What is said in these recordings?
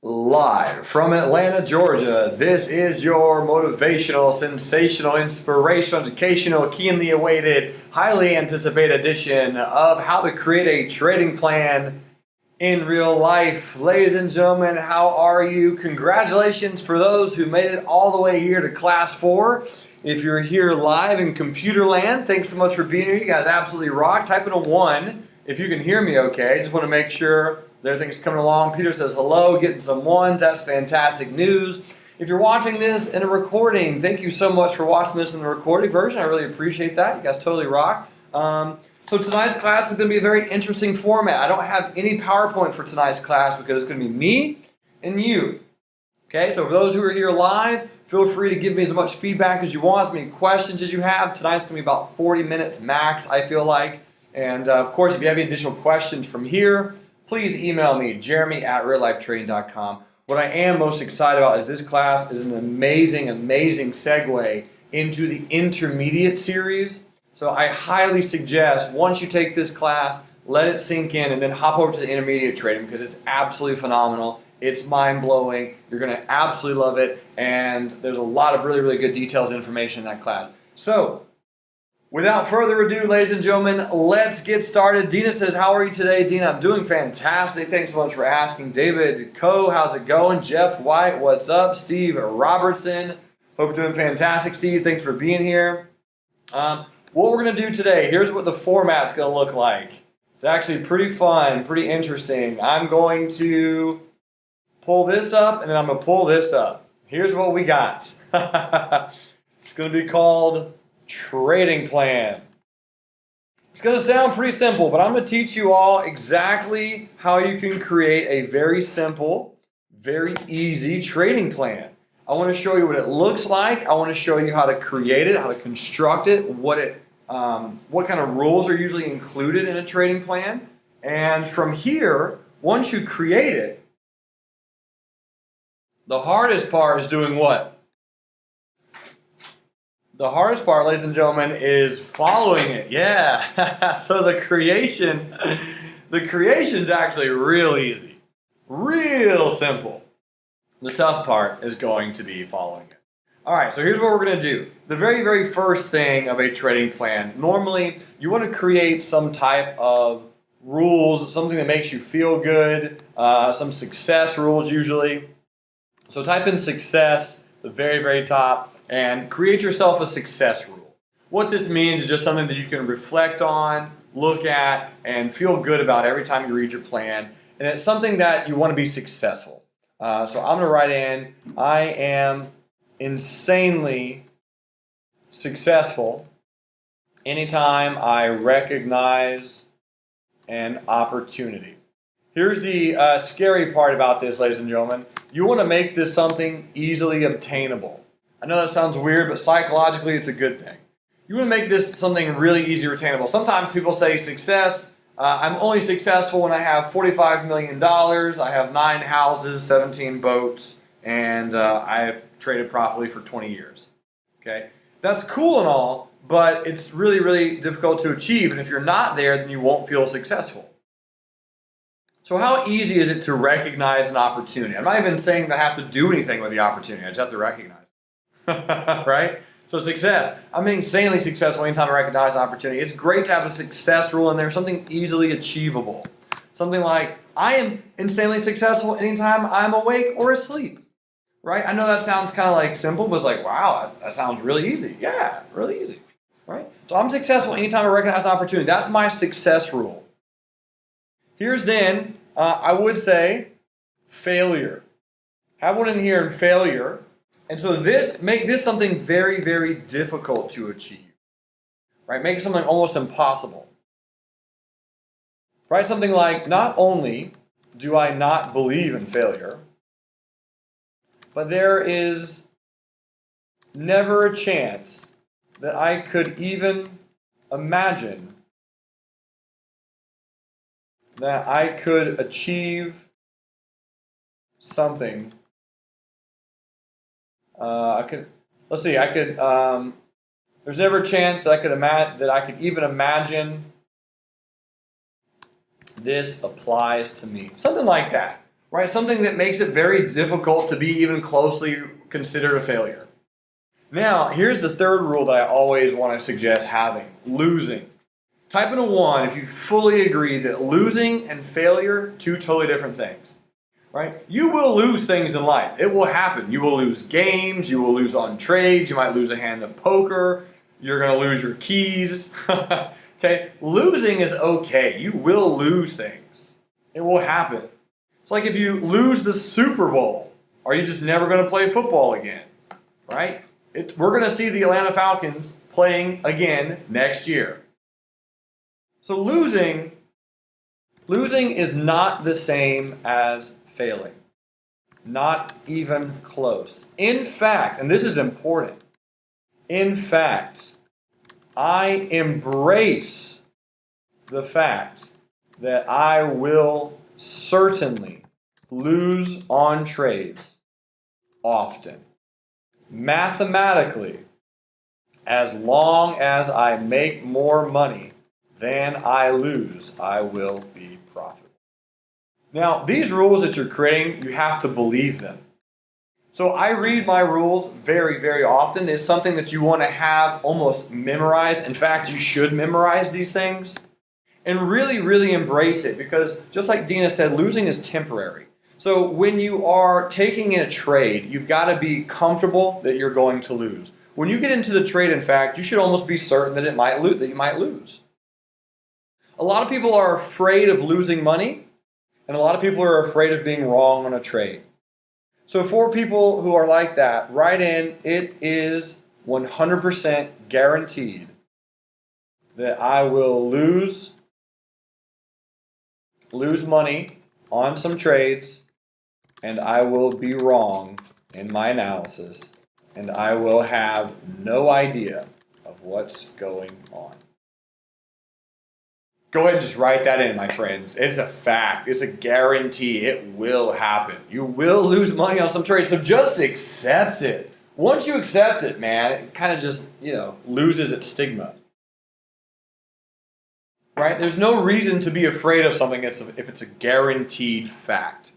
Live from Atlanta, Georgia, this is your motivational, sensational, inspirational, educational, keenly awaited, highly anticipated edition of How to Create a Trading Plan in Real Life. Ladies and gentlemen, how are you? Congratulations for those who made it all the way here to Class 4. If you're here live in computer land, thanks so much for being here. You guys absolutely rock. Type in a 1 if you can hear me okay. Just want to make sure that everything's coming along. Peter says hello, getting some 1s. That's fantastic news. If you're watching this in a recording, thank you so much for watching this in the recorded version. I really appreciate that. You guys totally rock. So tonight's class is going to be a very interesting format. I don't have any PowerPoint for tonight's class because it's going to be me and you. Okay, so for those who are here live, feel free to give me as much feedback as you want, as many questions as you have. Tonight's going to be about 40 minutes max, I feel like. And of course, if you have any additional questions from here, please email me, jeremy@reallifetrading.com. What I am most excited about is this class is an amazing, amazing segue into the intermediate series. So I highly suggest once you take this class, let it sink in and then hop over to the intermediate trading because it's absolutely phenomenal. It's mind-blowing. You're going to absolutely love it. And there's a lot of really, really good details and information in that class. So without further ado, ladies and gentlemen, let's get started. Dina says, how are you today? Dina, I'm doing fantastic. Thanks so much for asking. David Coe, how's it going? Jeff White, what's up? Steve Robertson, hope you're doing fantastic. Steve, thanks for being here. What we're going to do today, here's what the format's going to look like. It's actually pretty fun, pretty interesting. I'm going to pull this up, and then I'm going to pull this up. Here's what we got. It's going to be called Trading Plan. It's going to sound pretty simple, but I'm going to teach you all exactly how you can create a very simple, very easy trading plan. I want to show you what it looks like. I want to show you how to create it, how to construct it, what kind of rules are usually included in a trading plan. And from here, once you create it, the hardest part is doing what? The hardest part, ladies and gentlemen, is following it. Yeah. So the creation's actually real easy, real simple. The tough part is going to be following it. All right, so here's what we're going to do. The very, very first thing of a trading plan, normally you want to create some type of rules, something that makes you feel good, some success rules usually. So type in success, the very, very top, and create yourself a success rule. What this means is just something that you can reflect on, look at, and feel good about every time you read your plan. And it's something that you want to be successful. So I'm going to write in, I am insanely successful anytime I recognize an opportunity. Here's the scary part about this, ladies and gentlemen. You want to make this something easily obtainable. I know that sounds weird, but psychologically it's a good thing. You want to make this something really easy attainable. Sometimes people say success, I'm only successful when I have $45 million, I have 9 houses, 17 boats, and I've traded profitably for 20 years. Okay, that's cool and all, but it's really, really difficult to achieve, and if you're not there, then you won't feel successful. So how easy is it to recognize an opportunity? I'm not even saying that I have to do anything with the opportunity, I just have to recognize it. Right? So success. I'm insanely successful anytime I recognize an opportunity. It's great to have a success rule in there, something easily achievable. Something like, I am insanely successful anytime I'm awake or asleep. Right? I know that sounds kind of like simple, but it's like, wow, that sounds really easy. Yeah, really easy. Right? So I'm successful anytime I recognize an opportunity. That's my success rule. Here's then, I would say, failure. Have one in here in failure. And so make this something very, very difficult to achieve. Right? Make it something almost impossible. Write something like, not only do I not believe in failure, but there is never a chance that I could even imagine that I could achieve something. There's never a chance that I could even imagine this applies to me. Something like that. right? Something that makes it very difficult to be even closely considered a failure. Now, here's the third rule that I always want to suggest having: losing. Type in a 1 if you fully agree that losing and failure, two totally different things. Right? You will lose things in life. It will happen. You will lose games, you will lose on trades, you might lose a hand of poker, you're going to lose your keys. Okay? Losing is okay. You will lose things. It will happen. It's like if you lose the Super Bowl, are you just never going to play football again? Right? We're going to see the Atlanta Falcons playing again next year. So losing is not the same as failing. Not even close. In fact, and this is important, in fact, I embrace the fact that I will certainly lose on trades often. Mathematically, as long as I make more money than I lose, I will be profitable. Now, these rules that you're creating, you have to believe them. So I read my rules very, very often. It's something that you want to have almost memorized. In fact, you should memorize these things and really, really embrace it, because just like Dina said, losing is temporary. So when you are taking in a trade, you've got to be comfortable that you're going to lose. When you get into the trade, in fact, you should almost be certain that you might lose. A lot of people are afraid of losing money, and a lot of people are afraid of being wrong on a trade. So for people who are like that, write in, it is 100% guaranteed that I will lose money on some trades, and I will be wrong in my analysis, and I will have no idea of what's going on. Go ahead and just write that in, my friends. It's a fact. It's a guarantee. It will happen. You will lose money on some trades, so just accept it. Once you accept it, man, it kind of just, loses its stigma. Right? There's no reason to be afraid of something if it's a guaranteed fact.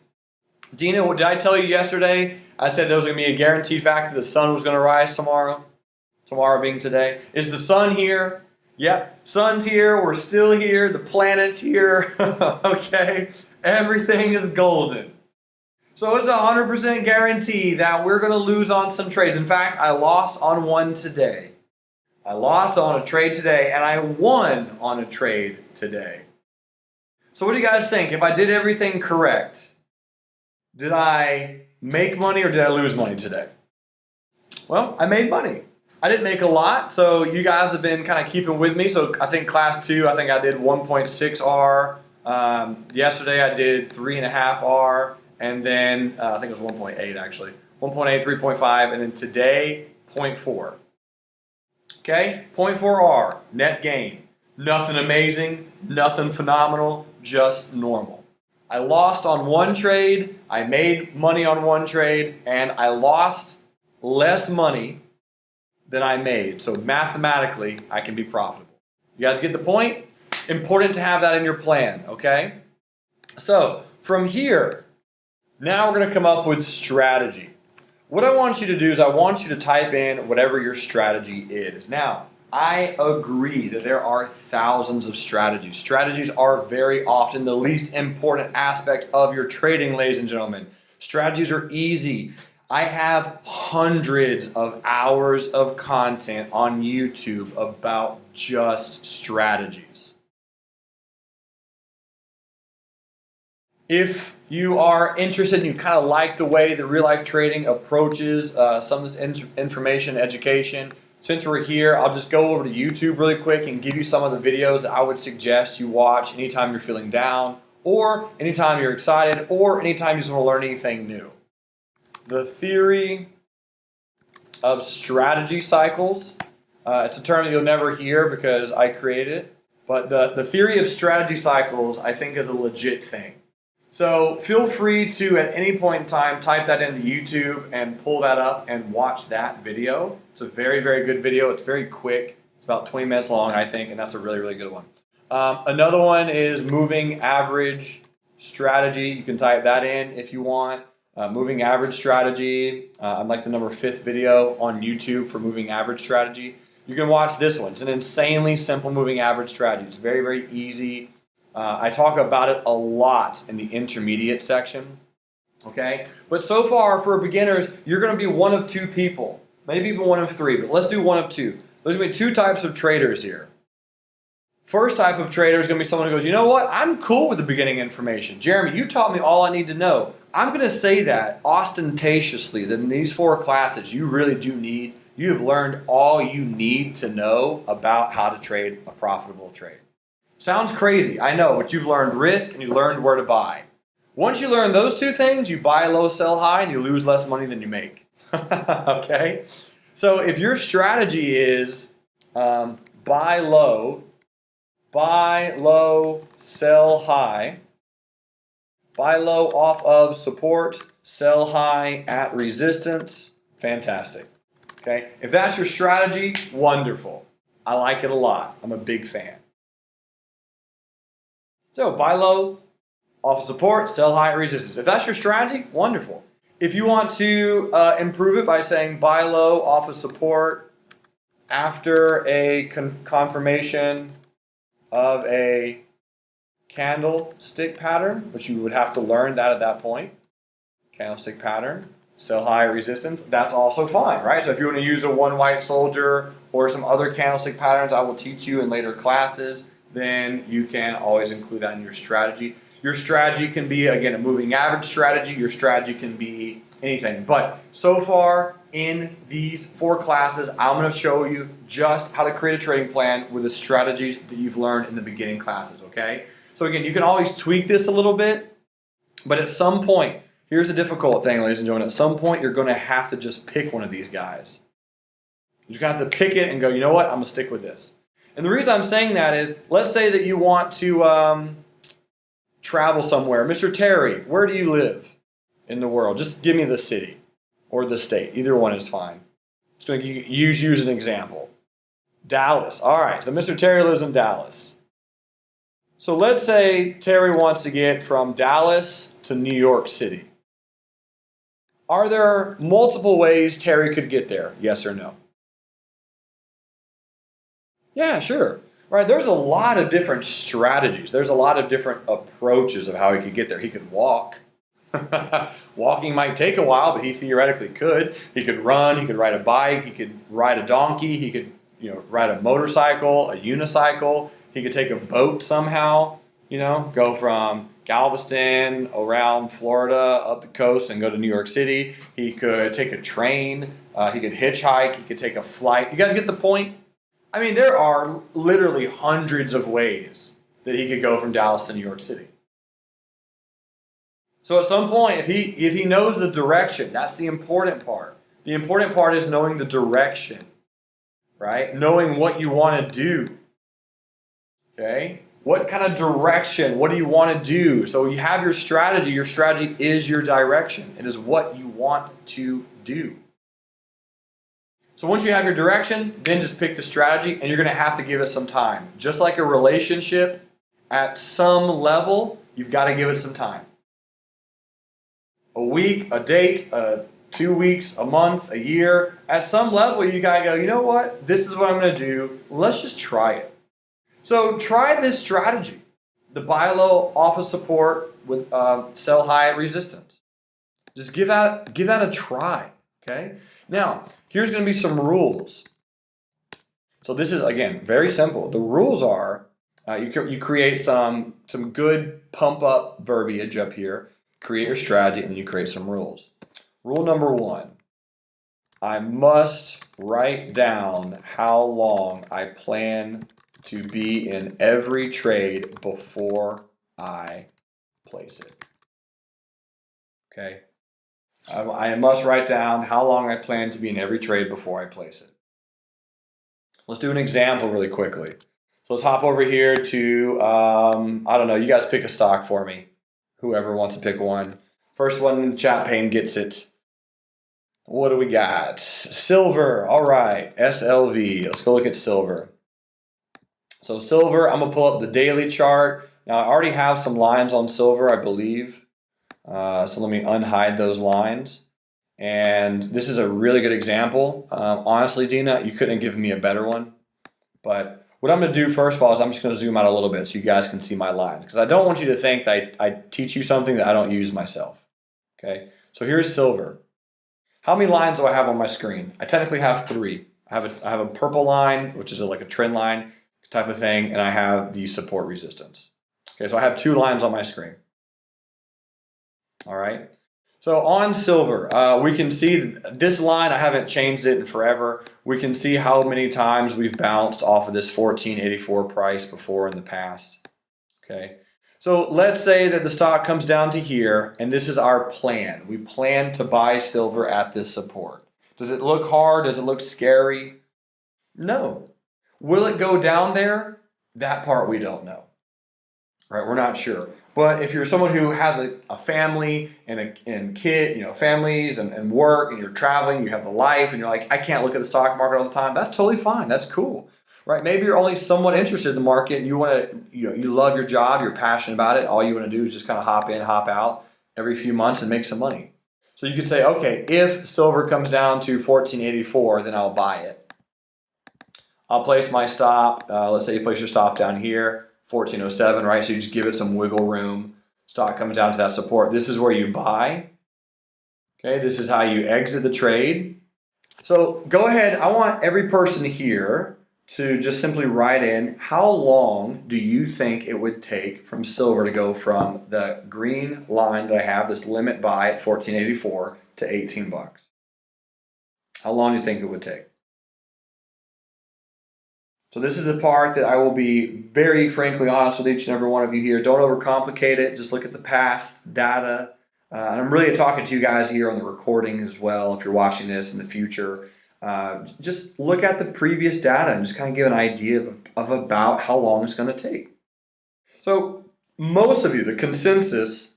Dina, what did I tell you yesterday? I said there was going to be a guaranteed fact that the sun was going to rise tomorrow. Tomorrow being today. Is the sun here? Yep, sun's here, we're still here, the planet's here, okay? Everything is golden. So it's 100% guarantee that we're going to lose on some trades. In fact, I lost on one today. I lost on a trade today, and I won on a trade today. So what do you guys think? If I did everything correct, did I make money or did I lose money today? Well, I made money. I didn't make a lot, so you guys have been kind of keeping with me. So I think class 2, I think I did 1.6 R. Yesterday I did 3.5 R, and then I think it was 1.8 actually. 1.8, 3.5, and then today 0.4. Okay, 0.4 R, net gain. Nothing amazing, nothing phenomenal, just normal. I lost on one trade, I made money on one trade, and I lost less money than I made. So mathematically, I can be profitable. You guys get the point? Important to have that in your plan, okay? So from here, now we're going to come up with strategy. What I want you to do is I want you to type in whatever your strategy is. Now, I agree that there are thousands of strategies. Strategies are very often the least important aspect of your trading, ladies and gentlemen. Strategies are easy. I have hundreds of hours of content on YouTube about just strategies. If you are interested and you kind of like the way the real life trading approaches some of this information, education, since we're here, I'll just go over to YouTube really quick and give you some of the videos that I would suggest you watch anytime you're feeling down, or anytime you're excited, or anytime you just want to learn anything new. The theory of strategy cycles. It's a term that you'll never hear because I created it. But the theory of strategy cycles, I think, is a legit thing. So feel free to, at any point in time, type that into YouTube and pull that up and watch that video. It's a very, very good video. It's very quick. It's about 20 minutes long, I think, and that's a really, really good one. Another one is moving average strategy. You can type that in if you want. Moving average strategy. I'm like the number 5th video on YouTube for moving average strategy. You can watch this one. It's an insanely simple moving average strategy. It's very, very easy. I talk about it a lot in the intermediate section. Okay, but so far for beginners, you're going to be one of 2 people, maybe even one of 3, but let's do one of 2. There's going to be 2 types of traders here. First type of trader is going to be someone who goes, you know what, I'm cool with the beginning information. Jeremy, you taught me all I need to know. I'm going to say that ostentatiously, that in these 4 classes, you really do need, you have learned all you need to know about how to trade a profitable trade. Sounds crazy, I know, but you've learned risk and you learned where to buy. Once you learn those 2 things, you buy low, sell high, and you lose less money than you make. Okay? So if your strategy is buy low, sell high, buy low off of support, sell high at resistance, fantastic. Okay? If that's your strategy, wonderful. I like it a lot. I'm a big fan. So buy low, off of support, sell high at resistance. If that's your strategy, wonderful. If you want to improve it by saying buy low off of support after a confirmation of a candlestick pattern, which you would have to learn that at that point, candlestick pattern, sell high at resistance, that's also fine, right? So if you want to use a one white soldier or some other candlestick patterns I will teach you in later classes, then you can always include that in your strategy. Your strategy can be, again, a moving average strategy. Your strategy can be anything. But so far in these 4 classes, I'm going to show you just how to create a trading plan with the strategies that you've learned in the beginning classes, okay? So again, you can always tweak this a little bit, but at some point, here's the difficult thing, ladies and gentlemen. At some point, you're going to have to just pick one of these guys. You're just going to have to pick it and go, you know what? I'm going to stick with this. And the reason I'm saying that is, let's say that you want to travel somewhere. Mr. Terry, where do you live in the world? Just give me the city or the state. Either one is fine. Just going to use you as an example. Dallas. All right, so Mr. Terry lives in Dallas. So let's say Terry wants to get from Dallas to New York City. Are there multiple ways Terry could get there? Yes or no? Yeah, sure. Right, there's a lot of different strategies. There's a lot of different approaches of how he could get there. He could walk. Walking might take a while, but he theoretically could. He could run, he could ride a bike, he could ride a donkey, he could, ride a motorcycle, a unicycle. He could take a boat somehow, go from Galveston around Florida up the coast and go to New York City. He could take a train, he could hitchhike, he could take a flight. You guys get the point? I mean, there are literally hundreds of ways that he could go from Dallas to New York City. So at some point, if he knows the direction, that's the important part. The important part is knowing the direction, right? Knowing what you want to do, okay? What kind of direction? What do you want to do? So you have your strategy. Your strategy is your direction. It is what you want to do. So once you have your direction, then just pick the strategy, and you're going to have to give it some time. Just like a relationship, at some level, you've got to give it some time. A week, a date, 2 weeks, a month, a year. At some level, you got to go, you know what? This is what I'm going to do. Let's just try it. So try this strategy. The buy low off of support with sell high at resistance. Just give that a try, okay? Now, here's going to be some rules. So this is, again, very simple. The rules are, you create some good pump-up verbiage up here, create your strategy, and then you create some rules. Rule number 1, I must write down how long I plan to be in every trade before I place it. Okay? I must write down how long I plan to be in every trade before I place it. Let's do an example really quickly. So let's hop over here to, I don't know, you guys pick a stock for me. Whoever wants to pick one. First one in the chat pane gets it. What do we got? Silver, all right, SLV. Let's go look at silver. So silver, I'm going to pull up the daily chart. Now I already have some lines on silver, I believe. So let me unhide those lines. And this is a really good example. Honestly, Dina, you couldn't have given me a better one. But what I'm going to do first of all is I'm just going to zoom out a little bit so you guys can see my lines. Because I don't want you to think that I teach you something that I don't use myself. Okay, so here's silver. How many lines do I have on my screen? I technically have 3. I have a purple line, which is like a trend line type of thing, and I have the support resistance. Okay, so I have 2 lines on my screen. All right. So on silver, we can see this line, I haven't changed it in forever. We can see how many times we've bounced off of this 1484 price before in the past. Okay. So let's say that the stock comes down to here, and this is our plan. We plan to buy silver at this support. Does it look hard? Does it look scary? No. Will it go down there? That part we don't know. Right? We're not sure. But if you're someone who has a family and kid, families and work, and you're traveling, you have a life, and you're like, I can't look at the stock market all the time, that's totally fine. That's cool. Right? Maybe you're only somewhat interested in the market and you want to, you love your job, you're passionate about it. All you want to do is just kind of hop in, hop out every few months and make some money. So you could say, okay, if silver comes down to 1484, then I'll buy it. I'll place my stop. Let's say you place your stop down here, 1407, right? So you just give it some wiggle room. Stock comes down to that support. This is where you buy. Okay, this is how you exit the trade. So go ahead. I want every person here to just simply write in, how long do you think it would take from silver to go from the green line that I have, this limit buy at 1484, to 18 bucks? How long do you think it would take? So this is the part that I will be very frankly honest with each and every one of you here. Don't overcomplicate it. Just look at the past data. And I'm really talking to you guys here on the recordings as well, if you're watching this in the future. Just look at the previous data and just kind of give an idea of about how long it's going to take. So most of you, the consensus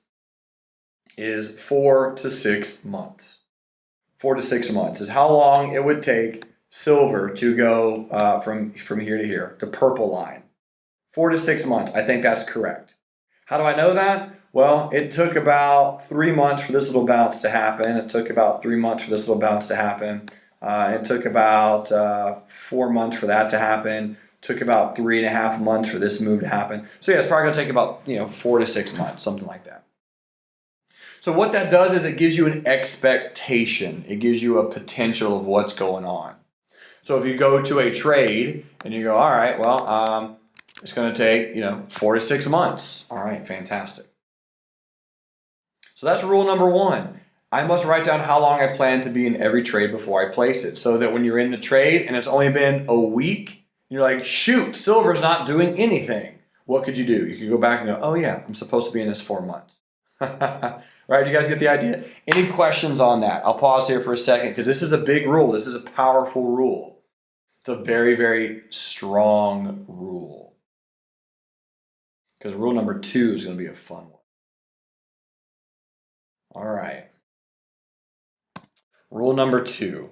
is 4 to 6 months. 4 to 6 months is how long it would take silver to go from here to here, the purple line. 4 to 6 months. I think that's correct. How do I know that? Well, it took about 3 months for this little bounce to happen. It took about 3 months for this little bounce to happen. It took about 4 months for that to happen. It took about 3.5 months for this move to happen. So yeah, it's probably going to take about 4 to 6 months, something like that. So what that does is it gives you an expectation. It gives you a potential of what's going on. So if you go to a trade and you go, all right, well, it's going to take 4 to 6 months. All right, fantastic. So that's rule number 1. I must write down how long I plan to be in every trade before I place it, so that when you're in the trade and it's only been a week, you're like, shoot, silver's not doing anything. What could you do? You could go back and go, oh yeah, I'm supposed to be in this 4 months. Right, you guys get the idea? Any questions on that? I'll pause here for a second because this is a big rule. This is a powerful rule. It's a very, very strong rule. Because rule number 2 is going to be a fun one. All right. Rule number 2.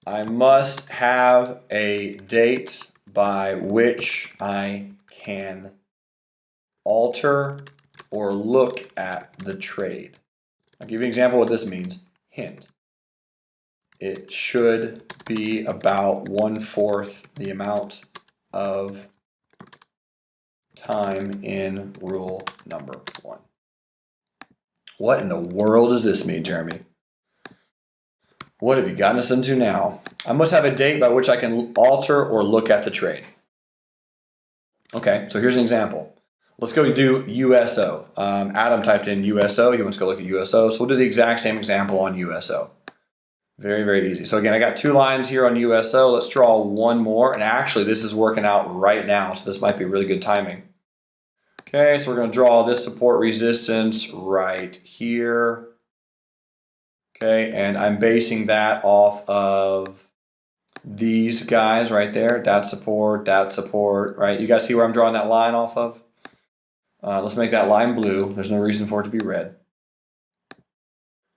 I must have a date by which I can alter or look at the trade. I'll give you an example of what this means. Hint. It should be about 1/4 the amount of time in rule number 1. What in the world does this mean, Jeremy? What have you gotten us into now? I must have a date by which I can alter or look at the trade. Okay, so here's an example. Let's go do USO. Adam typed in USO. He wants to go look at USO. So we'll do the exact same example on USO. Very, very easy. So again, I got 2 lines here on USO. Let's draw one more. And actually, this is working out right now. So this might be really good timing. Okay, so we're going to draw this support resistance right here. Okay, and I'm basing that off of these guys right there. That support, right? You guys see where I'm drawing that line off of? Let's make that line blue. There's no reason for it to be red.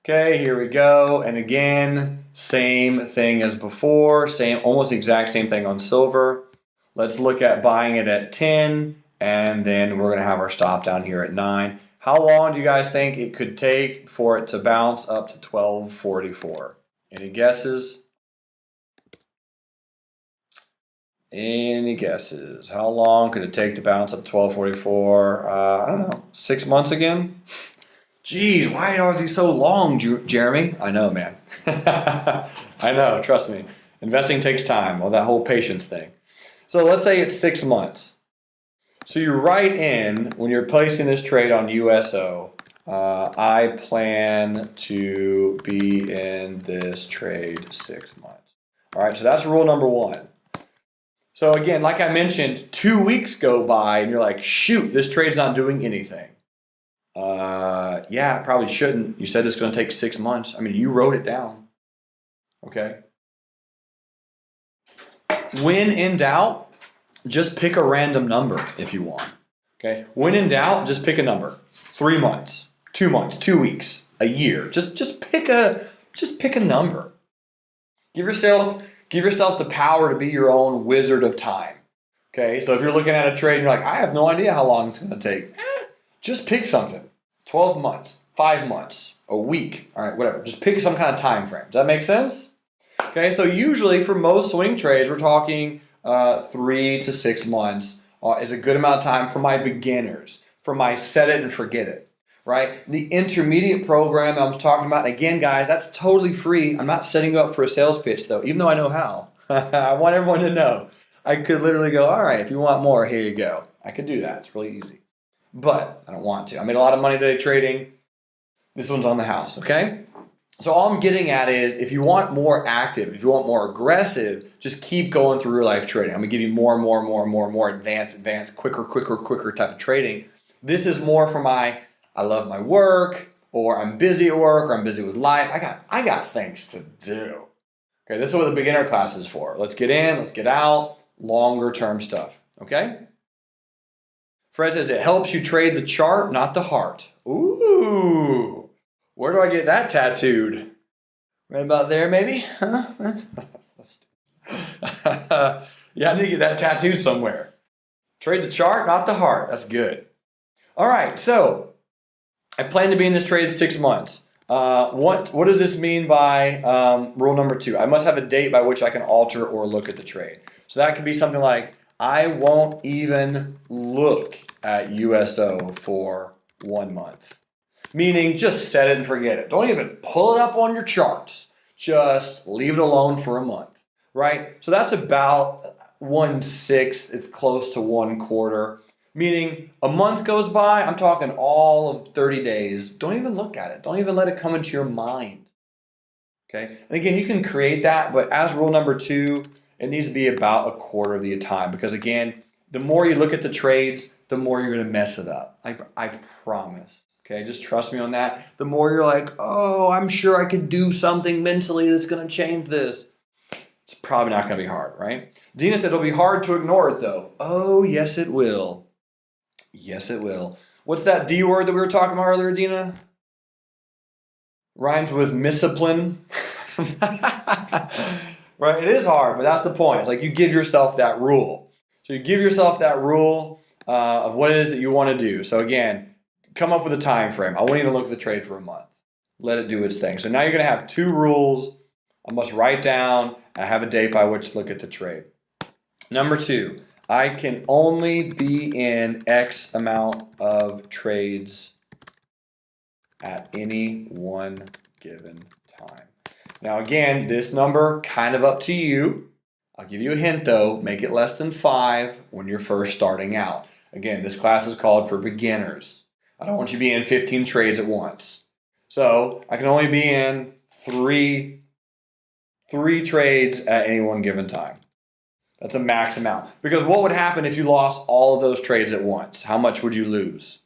Okay, here we go. And again, same thing as before. Almost exact same thing on silver. Let's look at buying it at 10 and then we're going to have our stop down here at 9. How long do you guys think it could take for it to bounce up to 1244? Any guesses? Any guesses? How long could it take to bounce up 1244? I don't know. 6 months again? Geez, why are these so long, Jeremy? I know, man. I know, trust me. Investing takes time. Well, that whole patience thing. So let's say it's 6 months. So you write in, when you're placing this trade on USO, I plan to be in this trade 6 months. All right, so that's rule number 1. So again, like I mentioned, 2 weeks go by and you're like, shoot, this trade's not doing anything. Yeah, it probably shouldn't. You said it's going to take 6 months. I mean, you wrote it down. Okay. When in doubt, just pick a random number if you want. Okay. When in doubt, just pick a number. 3 months, 2 months, 2 weeks, a year. Just pick a number. Give yourself the power to be your own wizard of time. Okay. So if you're looking at a trade and you're like, I have no idea how long it's going to take. Just pick something. 12 months, 5 months, a week. All right, whatever. Just pick some kind of time frame. Does that make sense? Okay, so usually for most swing trades, we're talking 3 to 6 months is a good amount of time for my beginners, for my set it and forget it, right? The intermediate program I was talking about, again, guys, that's totally free. I'm not setting you up for a sales pitch, though, even though I know how. I want everyone to know. I could literally go, all right, if you want more, here you go. I could do that. It's really easy. But I don't want to. I made a lot of money today trading. This one's on the house, okay? So all I'm getting at is if you want more active, if you want more aggressive, just keep going through real life trading. I'm gonna give you more advanced, quicker type of trading. This is more for I love my work, or I'm busy at work, or I'm busy with life. I got things to do. Okay, this is what the beginner class is for. Let's get in, let's get out, longer term stuff, okay? Fred says it helps you trade the chart, not the heart. Ooh, where do I get that tattooed? Right about there, maybe? Huh? Yeah, I need to get that tattooed somewhere. Trade the chart, not the heart. That's good. All right, so I plan to be in this trade 6 months. What does this mean by rule number 2? I must have a date by which I can alter or look at the trade. So that could be something like, I won't even look at USO for 1 month. Meaning just set it and forget it. Don't even pull it up on your charts. Just leave it alone for a month, right? So that's about 1/6. It's close to 1/4. Meaning a month goes by, I'm talking all of 30 days. Don't even look at it. Don't even let it come into your mind. Okay? And again, you can create that, but as rule number 2, it needs to be about a quarter of the time, because again, the more you look at the trades, the more you're going to mess it up. I promise. Okay, just trust me on that. The more you're like, oh, I'm sure I could do something mentally that's going to change this. It's probably not going to be hard, right? Dina said it'll be hard to ignore it, though. Oh, yes, it will. Yes, it will. What's that D word that we were talking about earlier, Dina? Rhymes with miscipline. Right? It is hard, but that's the point. It's like you give yourself that rule. So you give yourself that rule of what it is that you want to do. So again, come up with a time frame. I won't even look at the trade for a month. Let it do its thing. So now you're going to have 2 rules. I must write down, I have a date by which to look at the trade. Number 2, I can only be in X amount of trades at any one given time. Now again, this number, kind of up to you. I'll give you a hint though, make it less than 5 when you're first starting out. Again, this class is called for beginners. I don't want you to be in 15 trades at once. So I can only be in three trades at any one given time. That's a max amount. Because what would happen if you lost all of those trades at once? How much would you lose?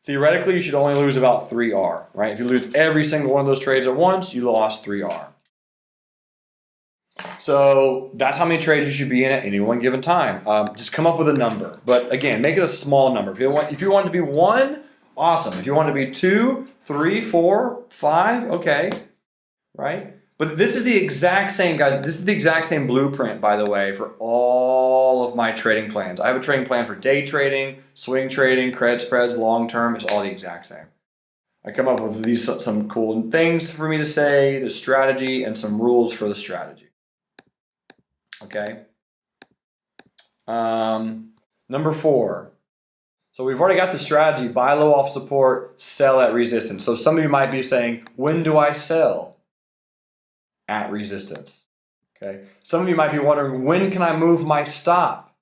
Theoretically, you should only lose about 3R, right? If you lose every single one of those trades at once, you lost 3R. So that's how many trades you should be in at any one given time. Just come up with a number. But again, make it a small number. If you want it to be 1, awesome. If you want it to be 2, 3, 4, 5, okay, right? But this is the exact same, guys. This is the exact same blueprint, by the way, for all of my trading plans. I have a trading plan for day trading, swing trading, credit spreads, long term. It's all the exact same. I come up with these some cool things for me to say, the strategy, and some rules for the strategy. Okay. Number 4. So we've already got the strategy: buy low off support, sell at resistance. So some of you might be saying, when do I sell? At resistance. Okay. Some of you might be wondering, when can I move my stop?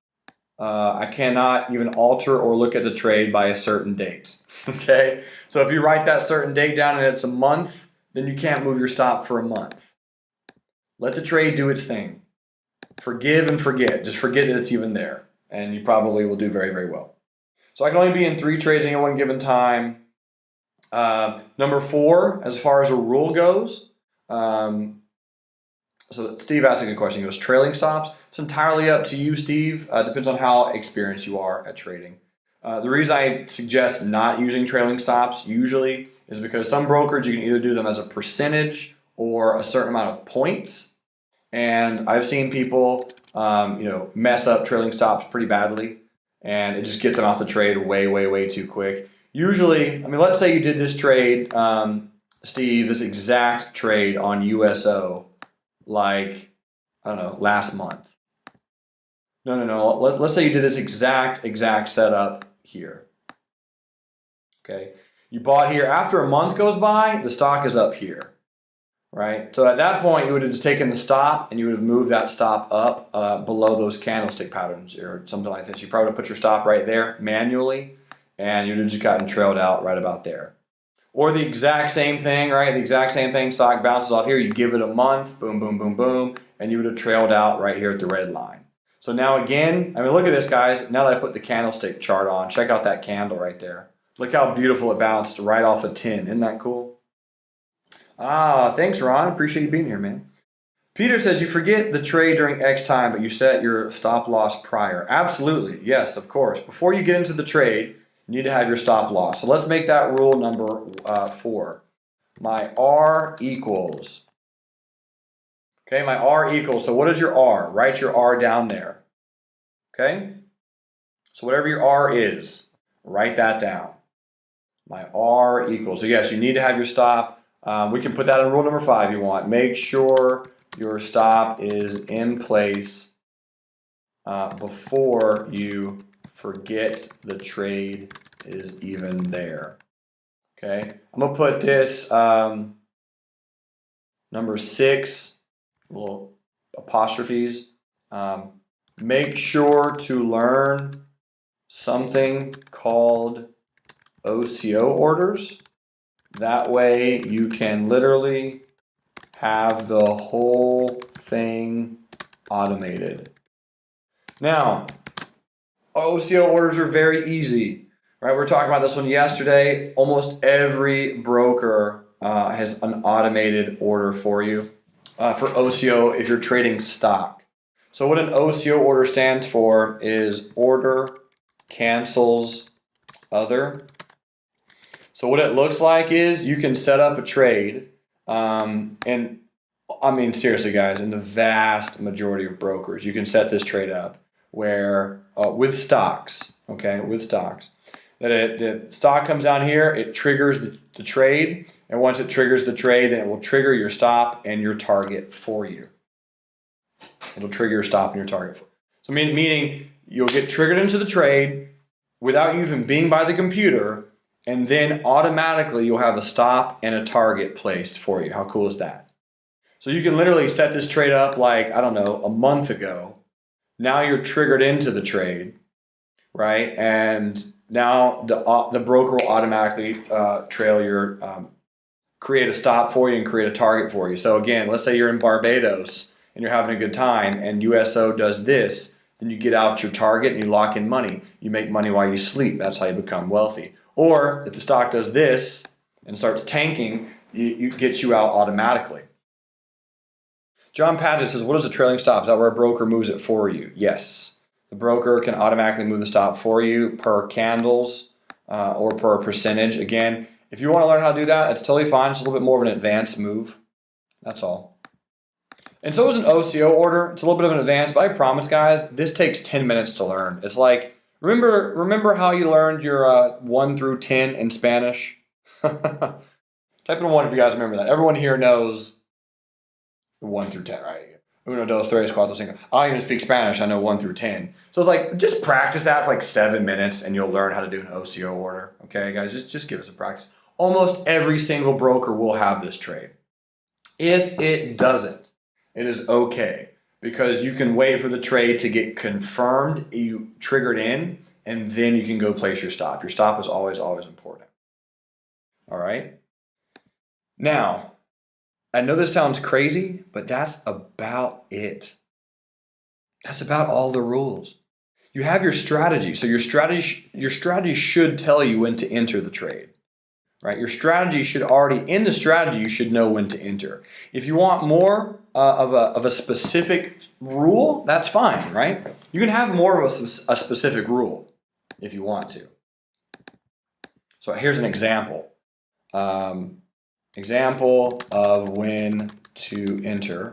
I cannot even alter or look at the trade by a certain date. Okay. So if you write that certain date down and it's a month, then you can't move your stop for a month. Let the trade do its thing. Forgive and forget. Just forget that it's even there, and you probably will do very, very well. So I can only be in 3 trades at any one given time. Number 4, as far as a rule goes, so Steve asked a good question. He goes, trailing stops. It's entirely up to you, Steve. Depends on how experienced you are at trading. The reason I suggest not using trailing stops usually is because some brokers, you can either do them as a percentage or a certain amount of points. And I've seen people, mess up trailing stops pretty badly, and it just gets them off the trade way, way, way too quick. Usually, let's say you did this trade, Steve, this exact trade on USO, like, I don't know, last month. No. Let's say you did this exact setup here. Okay. You bought here. After a month goes by, the stock is up here. Right? So at that point, you would have just taken the stop and you would have moved that stop up below those candlestick patterns or something like this. You probably would have put your stop right there manually, and you would have just gotten trailed out right about there. Or the exact same thing, right? The exact same thing, stock bounces off here. You give it a month, boom, boom, boom, boom, and you would have trailed out right here at the red line. So now again, look at this, guys. Now that I put the candlestick chart on, check out that candle right there. Look how beautiful it bounced right off of 10. Isn't that cool? Thanks, Ron. Appreciate you being here, man. Peter says you forget the trade during X time, but you set your stop loss prior. Absolutely. Yes, of course. Before you get into the trade, you need to have your stop loss. So let's make that rule number 4. My R equals. Okay, my R equals. So what is your R? Write your R down there. Okay? So whatever your R is, write that down. My R equals. So yes, you need to have your stop. We can put that in rule number 5 if you want. Make sure your stop is in place before you forget the trade is even there. Okay, I'm going to put this number 6, little apostrophes. Make sure to learn something called OCO orders. That way you can literally have the whole thing automated. Now, OCO orders are very easy, right? We were talking about this one yesterday. Almost every broker has an automated order for you for OCO if you're trading stock. So what an OCO order stands for is order cancels other. So what it looks like is you can set up a trade, and seriously guys, in the vast majority of brokers, you can set this trade up where with stocks, okay, with stocks, that the stock comes down here, it triggers the trade, and once it triggers the trade, then it will trigger your stop and your target for you. It'll trigger your stop and your target. So meaning you'll get triggered into the trade without you even being by the computer, and then automatically you'll have a stop and a target placed for you. How cool is that? So you can literally set this trade up like, I don't know, a month ago. Now you're triggered into the trade, right? And now the broker will automatically create a stop for you and create a target for you. So again, let's say you're in Barbados and you're having a good time and USO does this, then you get out your target and you lock in money. You make money while you sleep. That's how you become wealthy. Or if the stock does this and starts tanking, it gets you out automatically. John Padgett says, what is a trailing stop? Is that where a broker moves it for you? Yes. The broker can automatically move the stop for you per candles or per percentage. Again, if you want to learn how to do that, it's totally fine. It's a little bit more of an advanced move. That's all. And so is an OCO order. It's a little bit of an advance, but I promise, guys, this takes 10 minutes to learn. It's like, remember how you learned your 1 through 10 in Spanish? Type in 1 if you guys remember that. Everyone here knows the 1 through 10, right? Uno, dos, tres, cuatro, cinco. I don't even speak Spanish. I know 1 through 10. So it's like, just practice that for like 7 minutes and you'll learn how to do an OCO order. Okay, guys, just give us a practice. Almost every single broker will have this trade. If it doesn't, it is okay, because you can wait for the trade to get confirmed, you triggered in, and then you can go place your stop. Your stop is always, always important. All right. Now, I know this sounds crazy, but that's about it. That's about all the rules. You have your strategy. So your strategy should tell you when to enter the trade. Right? Your strategy should already, in the strategy, you should know when to enter. If you want more of a specific rule, that's fine, right? You can have more of a specific rule if you want to. So here's an example. Example of when to enter.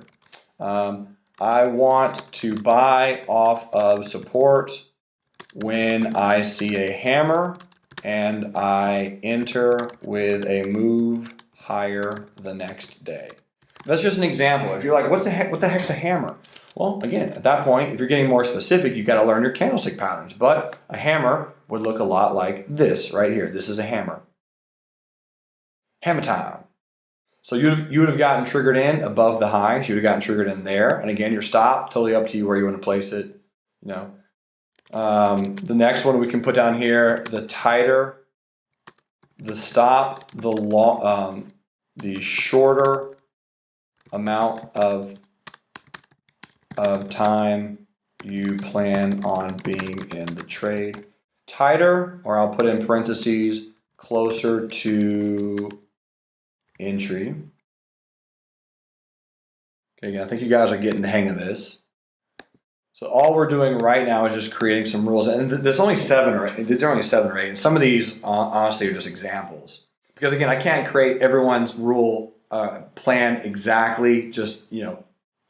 I want to buy off of support when I see a hammer, and I enter with a move higher the next day. That's just an example. If you're like, what the heck's a hammer? Well, again, at that point, if you're getting more specific, you've got to learn your candlestick patterns. But a hammer would look a lot like this right here. This is a hammer. Hammer time. So you would have gotten triggered in above the highs. You would have gotten triggered in there. And again, your stop, totally up to you where you want to place it. You know. The next one we can put down here, the tighter the stop, the shorter amount of time you plan on being in the trade. Tighter, or I'll put in parentheses, closer to entry. Okay, again, I think you guys are getting the hang of this. So all we're doing right now is just creating some rules, and there's only 7 or 8. There's only 7 or 8. And some of these, honestly, are just examples. Because again, I can't create everyone's rule plan exactly, just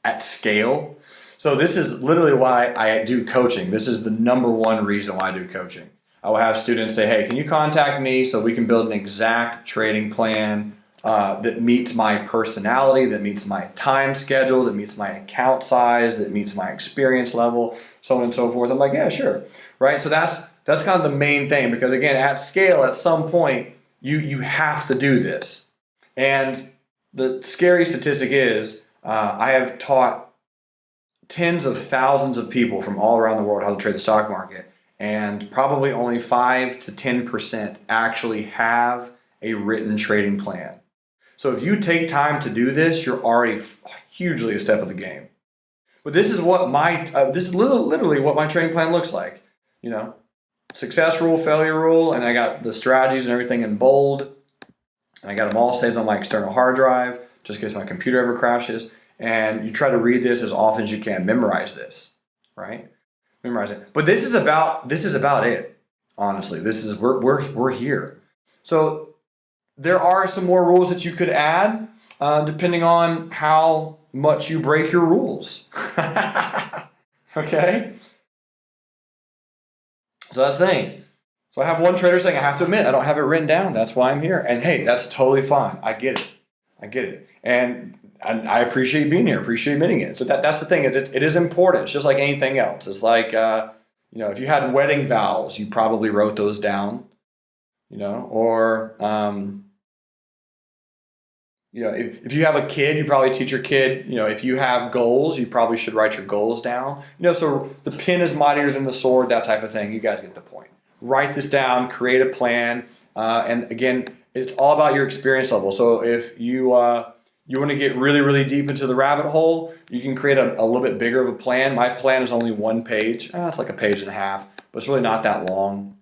at scale. So this is literally why I do coaching. This is the #1 reason why I do coaching. I will have students say, "Hey, can you contact me so we can build an exact trading plan that meets my personality, that meets my time schedule, that meets my account size, that meets my experience level, so on and so forth." I'm like, yeah, sure, right? So that's kind of the main thing, because again, at scale, at some point, you have to do this. And the scary statistic is, I have taught tens of thousands of people from all around the world how to trade the stock market, and probably only 5 to 10% actually have a written trading plan. So if you take time to do this, you're already hugely a step of the game. But this is what this is literally what my trading plan looks like. Success rule, failure rule, and I got the strategies and everything in bold. And I got them all saved on my external hard drive, just in case my computer ever crashes. And you try to read this as often as you can. Memorize this, right? Memorize it. But this is about it. Honestly, we're here. So there are some more rules that you could add, depending on how much you break your rules. Okay? So that's the thing. So I have one trader saying, I have to admit, I don't have it written down. That's why I'm here. And hey, that's totally fine. I get it. And I appreciate being here, appreciate admitting it. So that's the thing, it is important. It's just like anything else. It's like, if you had wedding vows, you probably wrote those down, or, if you have a kid, you probably teach your kid, if you have goals, you probably should write your goals down. So the pen is mightier than the sword, that type of thing. You guys get the point. Write this down, create a plan. And again, it's all about your experience level. So if you want to get really, really deep into the rabbit hole, you can create a little bit bigger of a plan. My plan is only 1 page. It's like a page and a half, but it's really not that long.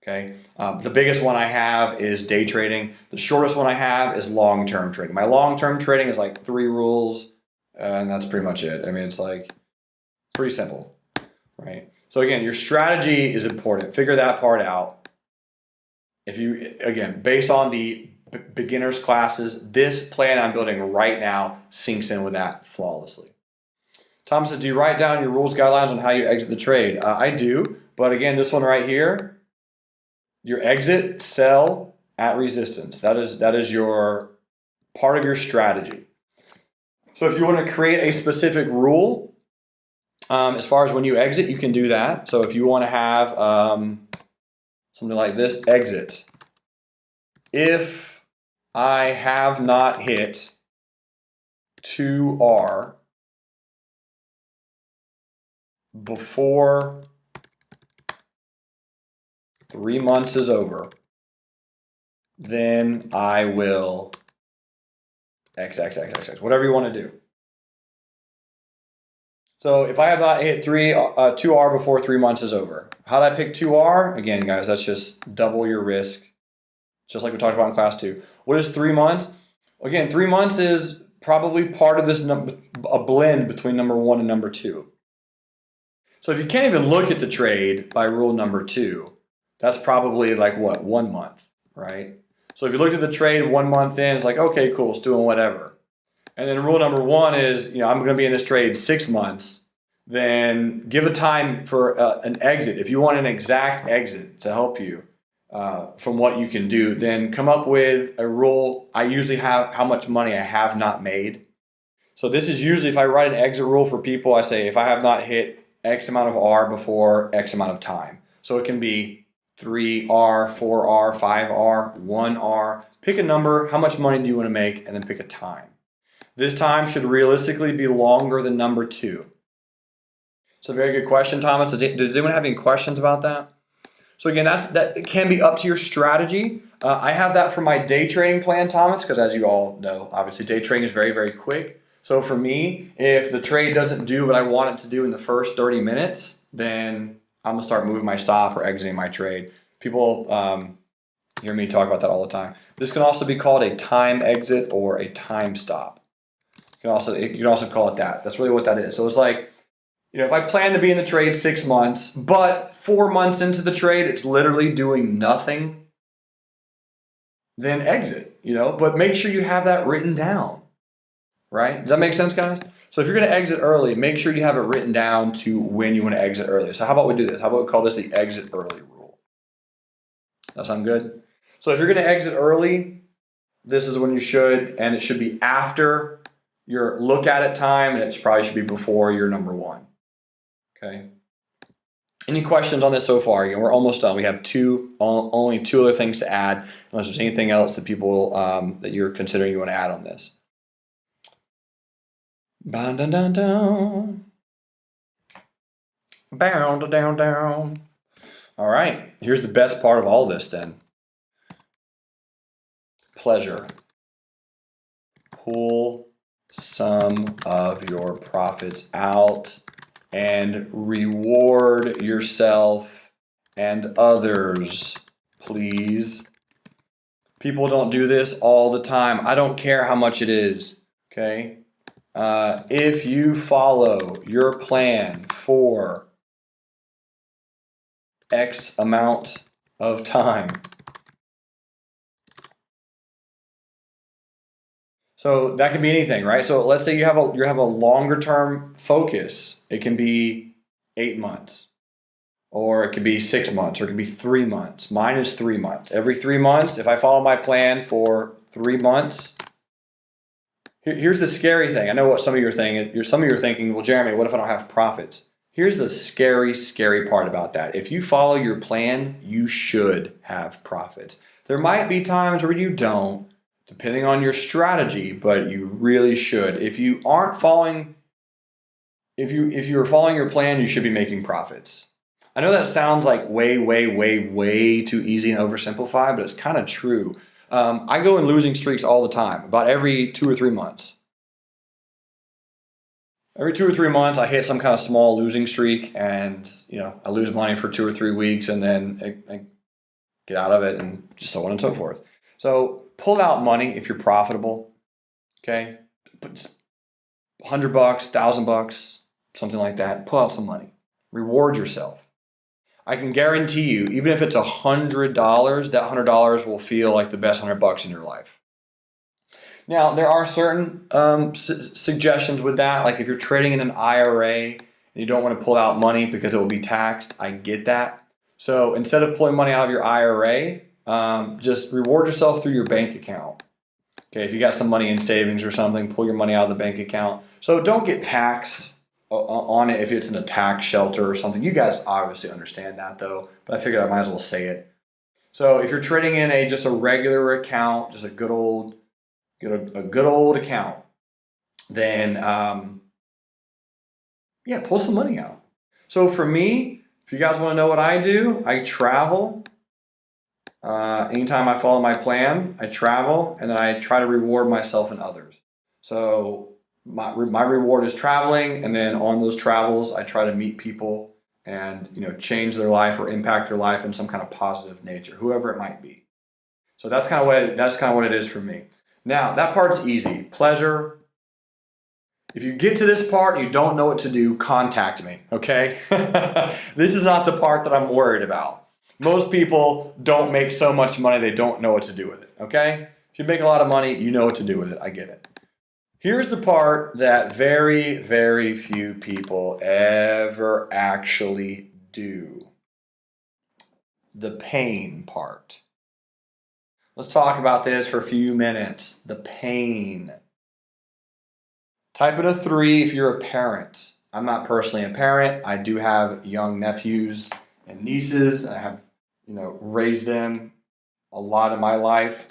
Okay. The biggest one I have is day trading. The shortest one I have is long-term trading. My long-term trading is like 3 rules, and that's pretty much it. I mean, it's like pretty simple, right? So again, your strategy is important. Figure that part out. If you, again, based on the beginners classes. This plan I'm building right now syncs in with that flawlessly. Thomas says, do you write down your rules, guidelines on how you exit the trade? I do, but again, this one right here, your exit, sell at resistance. That is your part of your strategy. So if you want to create a specific rule, as far as when you exit, you can do that. So if you want to have something like this, exit. If I have not hit 2R before 3 months is over, then I will X, whatever you want to do. So if I have not hit 2R before 3 months is over, how did I pick 2R? Again, guys, that's just double your risk, just like we talked about in class 2. What is 3 months? Again, 3 months is probably part of this a blend between number 1 and number 2. So if you can't even look at the trade by rule number 2, that's probably like what, 1 month, right? So if you looked at the trade 1 month in, it's like, okay, cool, it's doing whatever. And then rule number 1 is, I'm going to be in this trade 6 months. Then give a time for an exit. If you want an exact exit to help you from what you can do, then come up with a rule. I usually have how much money I have not made. So this is usually, if I write an exit rule for people, I say if I have not hit X amount of R before X amount of time. So it can be 3R, 4R, 5R, 1R. Pick a number, how much money do you want to make, and then pick a time. This time should realistically be longer than number 2. It's a very good question, Thomas. Does anyone have any questions about that? So again, that it can be up to your strategy. I have that for my day trading plan, Thomas, because as you all know, obviously day trading is very, very quick. So for me, if the trade doesn't do what I want it to do in the first 30 minutes, then I'm going to start moving my stop or exiting my trade. People hear me talk about that all the time. This can also be called a time exit or a time stop. You can also call it that. That's really what that is. So it's like, if I plan to be in the trade 6 months, but 4 months into the trade, it's literally doing nothing, then exit, but make sure you have that written down, right? Does that make sense, guys? So if you're going to exit early, make sure you have it written down to when you want to exit early. So how about we do this? How about we call this the exit early rule? That sound good? So if you're going to exit early, this is when you should, and it should be after your look at it time, and it probably should be before your number 1. Okay. Any questions on this so far? Again, we're almost done. We have only 2 other things to add, unless there's anything else that people that you're considering you want to add on this. Bound down down. Bound down down. All right. Here's the best part of all this then. Pleasure. Pull some of your profits out and reward yourself and others, please. People don't do this all the time. I don't care how much it is, okay? If you follow your plan for X amount of time, so that can be anything, right? So let's say you have a longer term focus. It can be 8 months, or it could be 6 months, or it could be 3 months. Mine is 3 months. Every 3 months, if I follow my plan for 3 months, here's the scary thing. I know what some of you are thinking. Some of you are thinking, well, Jeremy, what if I don't have profits? Here's the scary, scary part about that. If you follow your plan, you should have profits. There might be times where you don't, depending on your strategy, but you really should. If you aren't following, if you're following your plan, you should be making profits. I know that sounds like way, way, way, way too easy and oversimplified, but it's kind of true. I go in losing streaks all the time, about every 2 or 3 months. Every 2 or 3 months, I hit some kind of small losing streak, and I lose money for 2 or 3 weeks, and then I get out of it, and just so on and so forth. So pull out money if you're profitable. Okay, $100, $1,000, something like that. Pull out some money. Reward yourself. I can guarantee you, even if it's $100, that $100 will feel like the best $100 in your life. Now, there are certain suggestions with that. Like if you're trading in an IRA and you don't want to pull out money because it will be taxed, I get that. So instead of pulling money out of your IRA, just reward yourself through your bank account. Okay, if you got some money in savings or something, pull your money out of the bank account. So don't get taxed on it if it's in a tax shelter or something. You guys obviously understand that though, but I figured I might as well say it. So if you're trading in just a regular account, just a good old account, then yeah, pull some money out. So for me, if you guys want to know what I do, I travel. Anytime I follow my plan, I travel, and then I try to reward myself and others. So my reward is traveling, and then on those travels, I try to meet people and change their life or impact their life in some kind of positive nature, whoever it might be. So that's kind of what it is for me. Now that part's easy. Pleasure. If you get to this part and you don't know what to do, contact me. Okay? This is not the part that I'm worried about. Most people don't make so much money they don't know what to do with it, okay? If you make a lot of money, you know what to do with it. I get it. Here's the part that very, very few people ever actually do. The pain part. Let's talk about this for a few minutes. The pain. Type in a 3 if you're a parent. I'm not personally a parent. I do have young nephews and nieces. I have raised them a lot in my life.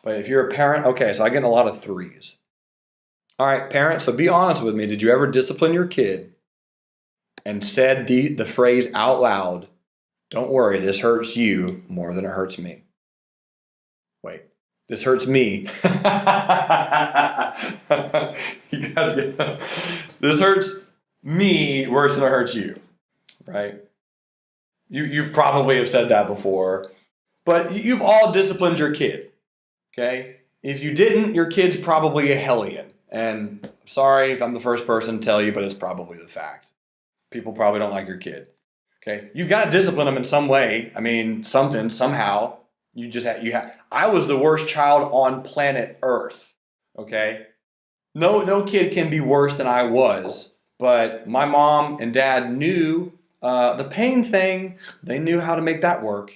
But if you're a parent, okay, so I get a lot of 3s. All right, parents, so be honest with me. Did you ever discipline your kid and said the phrase out loud, "Don't worry, this hurts you more than it hurts me"? Wait, this hurts me. You guys get this hurts me worse than it hurts you, right? You probably have said that before, but you've all disciplined your kid, okay? If you didn't, your kid's probably a hellion. And sorry if I'm the first person to tell you, but it's probably the fact. People probably don't like your kid, okay? You've got to discipline them in some way. I mean, somehow. I was the worst child on planet Earth, okay? No kid can be worse than I was, but my mom and dad knew the pain thing. They knew how to make that work,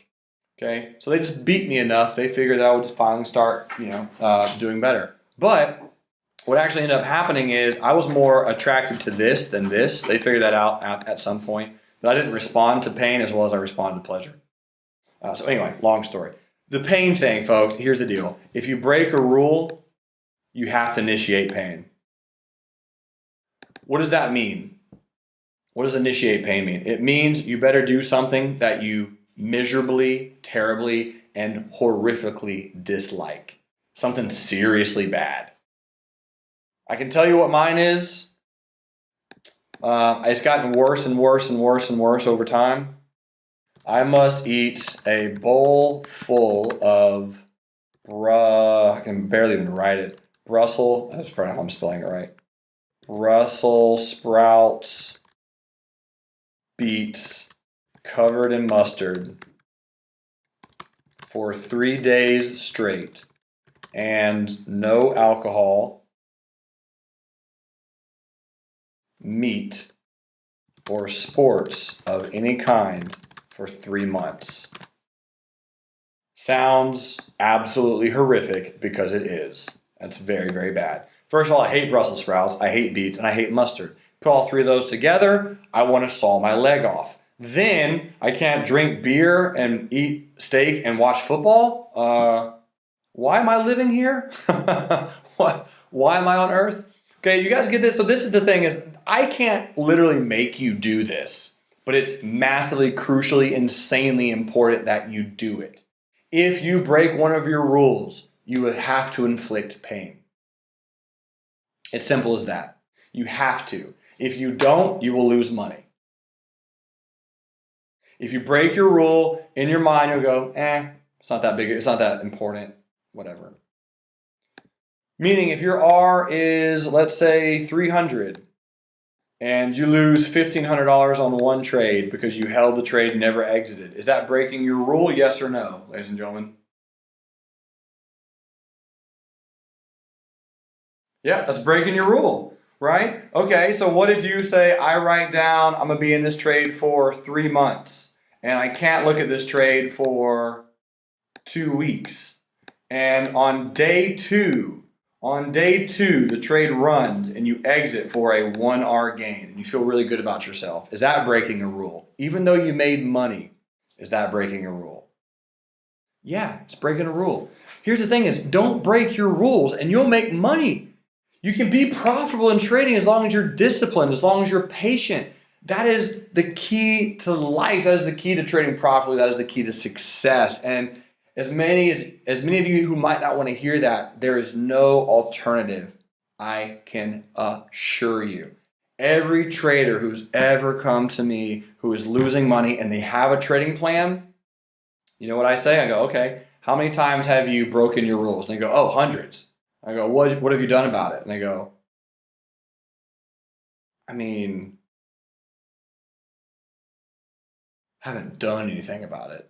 okay? So they just beat me enough. They figured that I would just finally start, doing better. But what actually ended up happening is I was more attracted to this than this. They figured that out at some point. But I didn't respond to pain as well as I responded to pleasure. So anyway, long story. The pain thing, folks, here's the deal. If you break a rule, you have to initiate pain. What does that mean? What does initiate pain mean? It means you better do something that you miserably, terribly, and horrifically dislike. Something seriously bad. I can tell you what mine is. It's gotten worse and worse and worse and worse over time. I must eat a bowl full of, I can barely even write it. That's probably how I'm spelling it right. Brussels sprouts, beets, covered in mustard for 3 days straight, and no alcohol, meat, or sports of any kind for 3 months. Sounds absolutely horrific because it is. That's very, very bad. First of all, I hate Brussels sprouts, I hate beets, and I hate mustard. Put all 3 of those together, I want to saw my leg off. Then I can't drink beer and eat steak and watch football? Why am I living here? Why am I on earth? Okay, you guys get this? So this is the thing is, I can't literally make you do this, but it's massively, crucially, insanely important that you do it. If you break one of your rules, you will have to inflict pain. It's simple as that. You have to. If you don't, you will lose money. If you break your rule, in your mind you'll go, it's not that big, it's not that important, whatever. Meaning if your R is, let's say, 300, and you lose $1,500 on one trade because you held the trade and never exited. Is that breaking your rule? Yes or no, ladies and gentlemen? Yeah, that's breaking your rule, right? Okay, so what if you say, I write down, I'm gonna be in this trade for 3 months, and I can't look at this trade for 2 weeks. And on day two, the trade runs and you exit for a 1R gain and you feel really good about yourself. Is that breaking a rule? Even though you made money, is that breaking a rule? Yeah, it's breaking a rule. Here's the thing is, don't break your rules and you'll make money. You can be profitable in trading as long as you're disciplined, as long as you're patient. That is the key to life. That is the key to trading profitably. That is the key to success. And as many of you who might not want to hear that, there is no alternative. I can assure you. Every trader who's ever come to me who is losing money and they have a trading plan, you know what I say? I go, okay, how many times have you broken your rules? And they go, oh, hundreds. I go, what have you done about it? And they go, I mean, haven't done anything about it.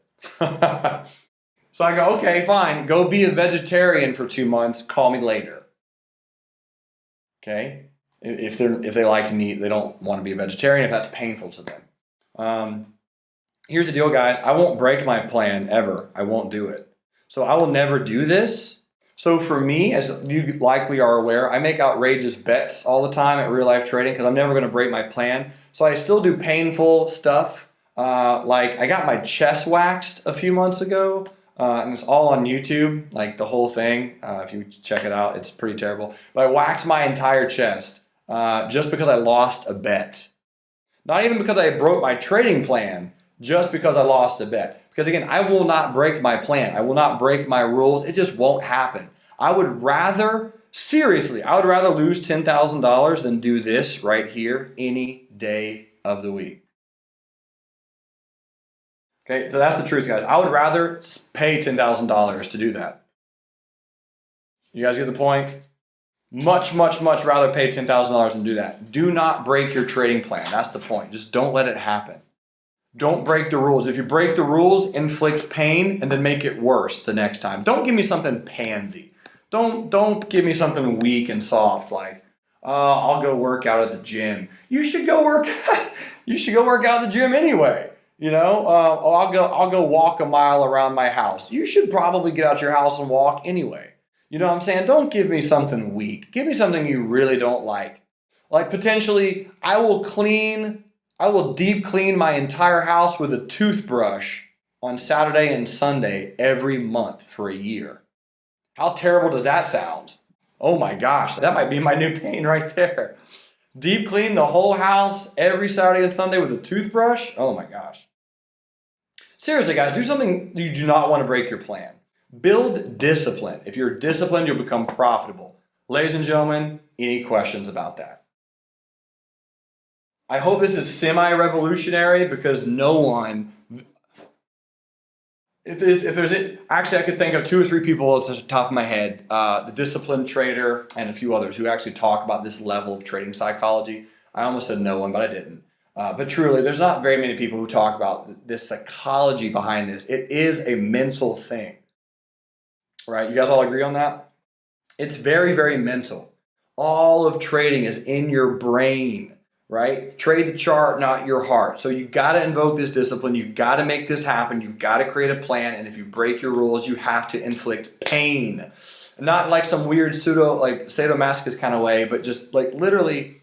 So I go, okay, fine. Go be a vegetarian for 2 months. Call me later. Okay? If they like meat, they don't want to be a vegetarian if that's painful to them. Here's the deal, guys. I won't break my plan ever. I won't do it. So I will never do this. So for me, as you likely are aware, I make outrageous bets all the time at real life trading because I'm never going to break my plan. So I still do painful stuff. Like I got my chest waxed a few months ago. And it's all on YouTube, like the whole thing. If you check it out, it's pretty terrible. But I waxed my entire chest just because I lost a bet. Not even because I broke my trading plan, just because I lost a bet. Because again, I will not break my plan. I will not break my rules. It just won't happen. I would rather, seriously, I would rather lose $10,000 than do this right here any day of the week. Okay, so that's the truth, guys. I would rather pay $10,000 to do that. You guys get the point? Much, much, much rather pay $10,000 than do that. Do not break your trading plan. That's the point. Just don't let it happen. Don't break the rules. If you break the rules, inflict pain and then make it worse the next time. Don't give me something pansy. Don't give me something weak and soft like, I'll go work out at the gym. You should go work. You should go work out at the gym anyway. You know, I'll go walk a mile around my house. You should probably get out your house and walk anyway. You know what I'm saying? Don't give me something weak. Give me something you really don't like. Like potentially, I will deep clean my entire house with a toothbrush on Saturday and Sunday every month for a year. How terrible does that sound? Oh my gosh, that might be my new pain right there. Deep clean the whole house every Saturday and Sunday with a toothbrush? Oh my gosh. Seriously, guys, do something you do not want to break your plan. Build discipline. If you're disciplined, you'll become profitable. Ladies and gentlemen, any questions about that? I hope this is semi-revolutionary because no one, actually I could think of 2 or 3 people at the top of my head, the Disciplined Trader and a few others who actually talk about this level of trading psychology. I almost said no one, but I didn't. But truly, there's not very many people who talk about this psychology behind this. It is a mental thing, right? You guys all agree on that? It's very, very mental. All of trading is in your brain, right? Trade the chart, not your heart. So you got to invoke this discipline. You've got to make this happen. You've got to create a plan. And if you break your rules, you have to inflict pain. Not like some weird sadomasochist kind of way, but just like literally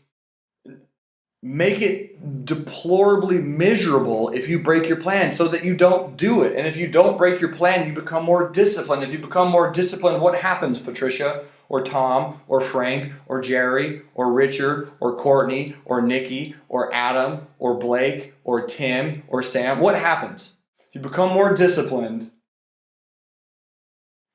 make it deplorably miserable if you break your plan so that you don't do it. And if you don't break your plan, you become more disciplined. If you become more disciplined, what happens, Patricia or Tom or Frank or Jerry or Richard or Courtney or Nikki or Adam or Blake or Tim or Sam? What happens? If you become more disciplined,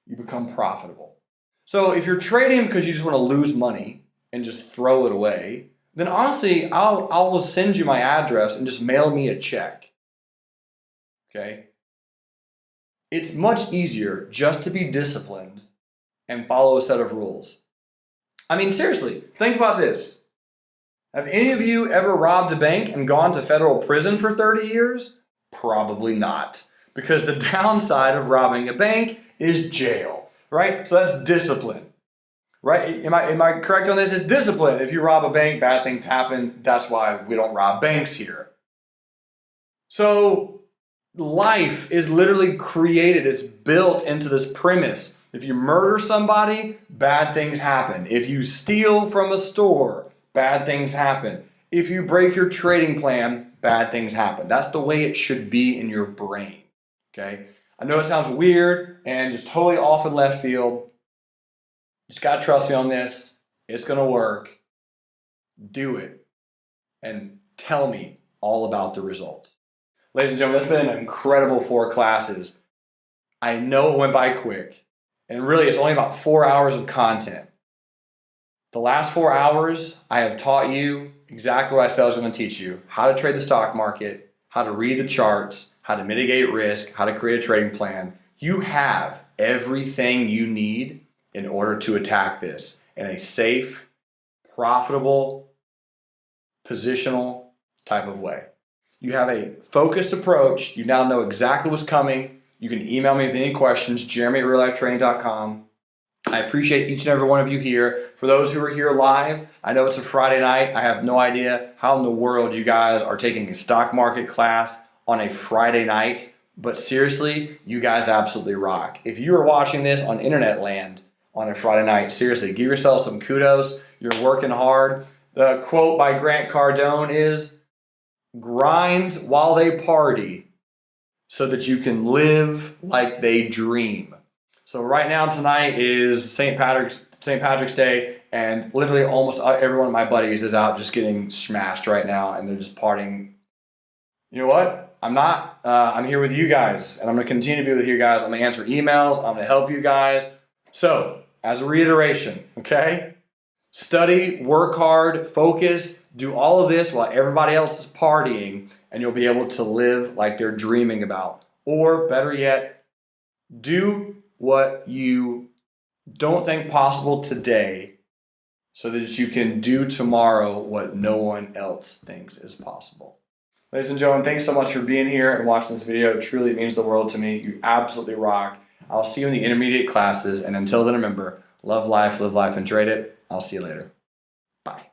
you become profitable. So if you're trading because you just want to lose money and just throw it away, then honestly, I'll send you my address and just mail me a check. Okay? It's much easier just to be disciplined and follow a set of rules. I mean, seriously, think about this. Have any of you ever robbed a bank and gone to federal prison for 30 years? Probably not. Because the downside of robbing a bank is jail, right? So that's discipline, right? Am I correct on this? It's discipline. If you rob a bank, bad things happen. That's why we don't rob banks here. So life is literally created. It's built into this premise. If you murder somebody, bad things happen. If you steal from a store, bad things happen. If you break your trading plan, bad things happen. That's the way it should be in your brain, okay? I know it sounds weird and just totally off in left field. Just gotta trust me on this. It's gonna work. Do it and tell me all about the results. Ladies and gentlemen, it's been an incredible 4 classes. I know it went by quick, and really it's only about 4 hours of content. The last 4 hours, I have taught you exactly what I said I was going to teach you: how to trade the stock market, how to read the charts, how to mitigate risk, how to create a trading plan. You have everything you need in order to attack this in a safe, profitable, positional type of way. You have a focused approach. You now know exactly what's coming. You can email me with any questions, jeremy@reallifetraining.com. I appreciate each and every one of you here. For those who are here live, I know it's a Friday night. I have no idea how in the world you guys are taking a stock market class on a Friday night, but seriously, you guys absolutely rock. If you are watching this on internet land on a Friday night, seriously, give yourself some kudos. You're working hard. The quote by Grant Cardone is, "Grind while they party so that you can live like they dream." So right now tonight is St. Patrick's Day, and literally almost every one of my buddies is out just getting smashed right now, and they're just partying. You know what? I'm not. I'm here with you guys, and I'm going to continue to be with you guys. I'm going to answer emails. I'm going to help you guys. So, as a reiteration, okay? Study, work hard, focus, do all of this while everybody else is partying, and you'll be able to live like they're dreaming about. Or better yet, do what you don't think possible today so that you can do tomorrow what no one else thinks is possible. Ladies and gentlemen, thanks so much for being here and watching this video. It truly means the world to me. You absolutely rock. I'll see you in the intermediate classes, and until then, remember, love life, and trade it. I'll see you later. Bye.